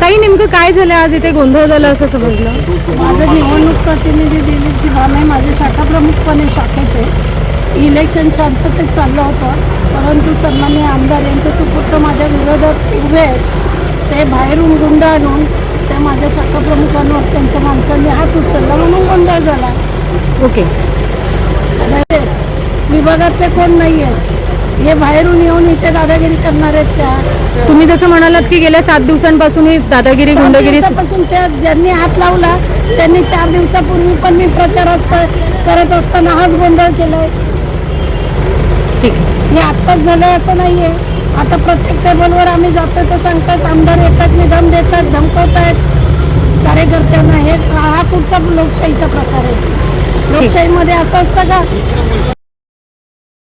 ताई, नेमकं काय झालं आज इथे गोंधळ झाला असं समजलं? माझं निवडणूक प्रतिनिधी दिलीप जिवामे माझे शाखा प्रमुखपणे शाखेचे इलेक्शन शांततेत चाललं होतं, परंतु सन्माननीय आमदार यांचे सुपुत्र माझ्या विरोधात उभे आहेत. ते बाहेरून गुंड आणून त्या माझ्या शाखा प्रमुखांवर त्यांच्या माणसांनी हात उचलला म्हणून गोंधळ झाला. ओके. विभागातले कोण नाही आहेत, हे बाहेरून येऊन इथे दादागिरी करणार आहेत का? तुम्ही जसं म्हणालात की गेल्या 7 दिवसांपासून ही दादागिरी गुंडगिरी पासून त्या ज्यांनी हात लावला त्यांनी 4 दिवसापूर्वी पण मी प्रचार करत असताना हाच गोंधळ केलाय. ठीक. हे आत्ताच झालं असं नाहीये. आता प्रत्येक टेबलवर आम्ही जातो तर सांगतात, आमदार येतात, निधन देतात, धमकवतायत कार्यकर्त्यांना. हा कुठचा लोकशाहीचा प्रकार आहे? लोकशाहीमध्ये असं असतं का?